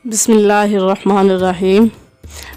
بسم اللہ الرحمن الرحیم۔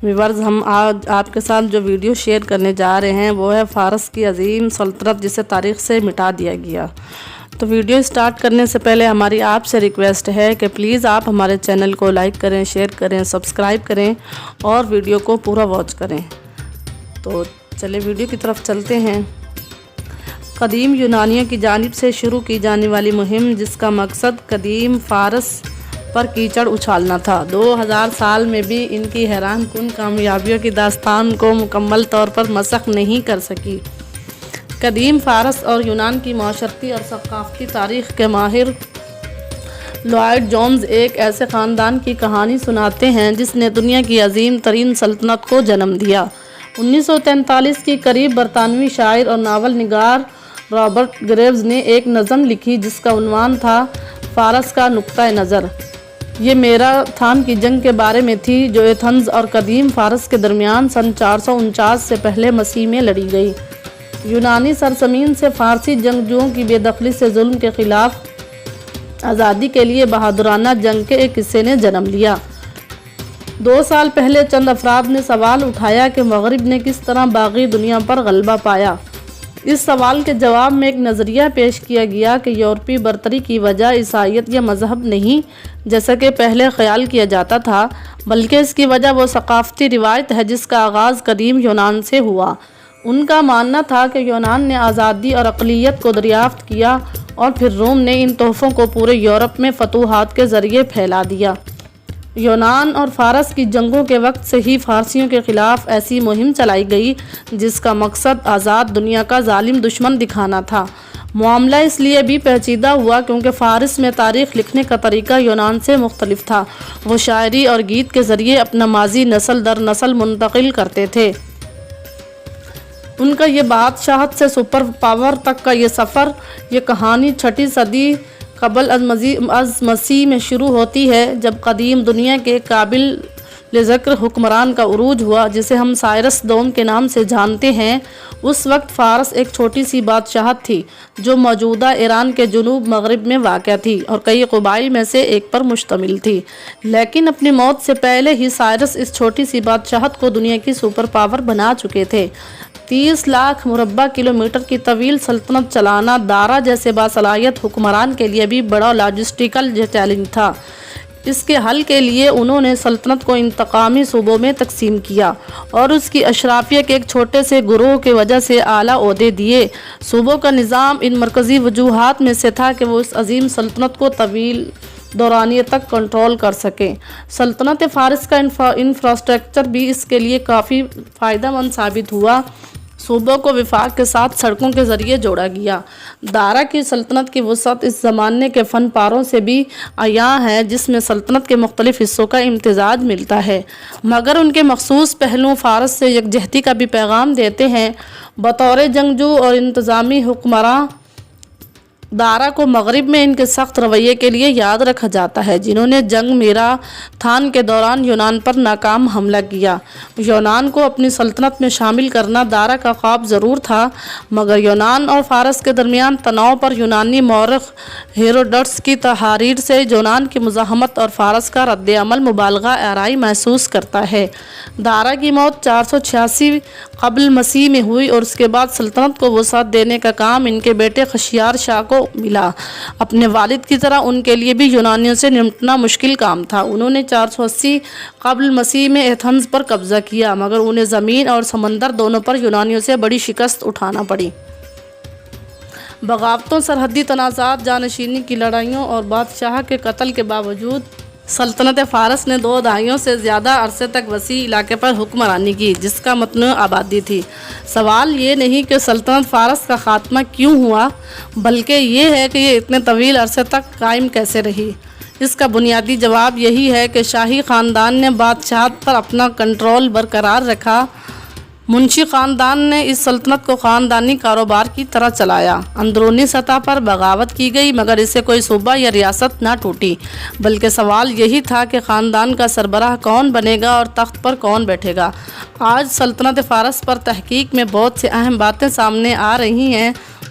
ویورز، ہم آج آپ کے ساتھ جو ویڈیو شیئر کرنے جا رہے ہیں وہ ہے فارس کی عظیم سلطنت جسے تاریخ سے مٹا دیا گیا۔ تو ویڈیو سٹارٹ کرنے سے پہلے ہماری آپ سے ریکویسٹ ہے کہ پلیز آپ ہمارے چینل کو لائک کریں، شیئر کریں، سبسکرائب کریں اور ویڈیو کو پورا واچ کریں۔ تو چلے ویڈیو کی طرف چلتے ہیں۔ قدیم یونانیوں کی جانب سے شروع کی جانے والی مہم جس کا مقصد قدیم فارس پر کیچڑ اچھالنا تھا، 2000 سال میں بھی ان کی حیران کن کامیابیوں کی داستان کو مکمل طور پر مسخ نہیں کر سکی۔ قدیم فارس اور یونان کی معاشرتی اور ثقافتی تاریخ کے ماہر لوائڈ جونز ایک ایسے خاندان کی کہانی سناتے ہیں جس نے دنیا کی عظیم ترین سلطنت کو جنم دیا۔ 1943 کے قریب برطانوی شاعر اور ناول نگار رابرٹ گریوز نے ایک نظم لکھی جس کا عنوان تھا فارس کا نقطۂ نظر۔ یہ میراتھن کی جنگ کے بارے میں تھی جو ایتھنز اور قدیم فارس کے درمیان سن 449 سے پہلے مسیح میں لڑی گئی۔ یونانی سرزمین سے فارسی جنگجوؤں کی بے دخلی سے ظلم کے خلاف آزادی کے لیے بہادرانہ جنگ کے ایک حصے نے جنم لیا۔ 2 سال پہلے چند افراد نے سوال اٹھایا کہ مغرب نے کس طرح باقی دنیا پر غلبہ پایا۔ اس سوال کے جواب میں ایک نظریہ پیش کیا گیا کہ یورپی برتری کی وجہ عیسائیت یا مذہب نہیں جیسا کہ پہلے خیال کیا جاتا تھا، بلکہ اس کی وجہ وہ ثقافتی روایت ہے جس کا آغاز قدیم یونان سے ہوا۔ ان کا ماننا تھا کہ یونان نے آزادی اور اقلیت کو دریافت کیا اور پھر روم نے ان تحفوں کو پورے یورپ میں فتوحات کے ذریعے پھیلا دیا۔ یونان اور فارس کی جنگوں کے وقت سے ہی فارسیوں کے خلاف ایسی مہم چلائی گئی جس کا مقصد آزاد دنیا کا ظالم دشمن دکھانا تھا۔ معاملہ اس لیے بھی پیچیدہ ہوا کیونکہ فارس میں تاریخ لکھنے کا طریقہ یونان سے مختلف تھا۔ وہ شاعری اور گیت کے ذریعے اپنا ماضی نسل در نسل منتقل کرتے تھے۔ ان کا یہ بادشاہت سے سپر پاور تک کا یہ سفر، یہ کہانی 6 صدی قبل از مسیح میں شروع ہوتی ہے جب قدیم دنیا کے قابل ذکر حکمران کا عروج ہوا جسے ہم سائرس دوم کے نام سے جانتے ہیں۔ اس وقت فارس ایک چھوٹی سی بادشاہت تھی جو موجودہ ایران کے جنوب مغرب میں واقع تھی اور کئی قبائل میں سے ایک پر مشتمل تھی، لیکن اپنی موت سے پہلے ہی سائرس اس چھوٹی سی بادشاہت کو دنیا کی سپر پاور بنا چکے تھے۔ 30 لاکھ مربع کلومیٹر کی طویل سلطنت چلانا دارا جیسے باصلاحیت حکمران کے لیے بھی بڑا لاجسٹیکل چیلنج تھا۔ اس کے حل کے لیے انہوں نے سلطنت کو انتقامی صوبوں میں تقسیم کیا اور اس کی اشرافیہ کے ایک چھوٹے سے گروہ کی وجہ سے اعلیٰ عہدے دیے۔ صوبوں کا نظام ان مرکزی وجوہات میں سے تھا کہ وہ اس عظیم سلطنت کو طویل دورانیے تک کنٹرول کر سکیں۔ سلطنت فارس کا انفراسٹرکچر بھی اس کے لیے کافی فائدہ مند ثابت ہوا۔ صوبوں کو وفاق کے ساتھ سڑکوں کے ذریعے جوڑا گیا۔ دارا کی سلطنت کی وسعت اس زمانے کے فن پاروں سے بھی عیاں ہے جس میں سلطنت کے مختلف حصوں کا امتزاج ملتا ہے، مگر ان کے مخصوص پہلوؤں فارس سے یکجہتی کا بھی پیغام دیتے ہیں۔ بطور جنگجو اور انتظامی حکمراں، دارا کو مغرب میں ان کے سخت رویے کے لیے یاد رکھا جاتا ہے جنہوں نے جنگ میراتھن کے دوران یونان پر ناکام حملہ کیا۔ یونان کو اپنی سلطنت میں شامل کرنا دارا کا خواب ضرور تھا، مگر یونان اور فارس کے درمیان تناؤ پر یونانی مورخ ہیروڈوٹس کی تحاریر سے یونان کی مزاحمت اور فارس کا رد عمل مبالغہ آرائی محسوس کرتا ہے۔ دارا کی موت 486 قبل مسیح میں ہوئی اور اس کے بعد سلطنت کو وسعت دینے کا کام ان کے بیٹے خشیار شاہ کو ملا۔ اپنے والد کی طرح ان کے لیے بھی یونانیوں سے نمٹنا مشکل کام تھا۔ انہوں نے 480 قبل مسیح میں ایتھنز پر قبضہ کیا، مگر انہیں زمین اور سمندر دونوں پر یونانیوں سے بڑی شکست اٹھانا پڑی۔ بغاوتوں، سرحدی تنازعات، جانشینی کی لڑائیوں اور بادشاہ کے قتل کے باوجود سلطنت فارس نے 2 دہائیوں سے زیادہ عرصے تک وسیع علاقے پر حکمرانی کی جس کا متنوع آبادی تھی۔ سوال یہ نہیں کہ سلطنت فارس کا خاتمہ کیوں ہوا، بلکہ یہ ہے کہ یہ اتنے طویل عرصے تک قائم کیسے رہی۔ اس کا بنیادی جواب یہی ہے کہ شاہی خاندان نے بادشاہت پر اپنا کنٹرول برقرار رکھا۔ منشی خاندان نے اس سلطنت کو خاندانی کاروبار کی طرح چلایا۔ اندرونی سطح پر بغاوت کی گئی مگر اسے کوئی صوبہ یا ریاست نہ ٹوٹی، بلکہ سوال یہی تھا کہ خاندان کا سربراہ کون بنے گا اور تخت پر کون بیٹھے گا۔ آج سلطنت فارس پر تحقیق میں بہت سے اہم باتیں سامنے آ رہی ہیں۔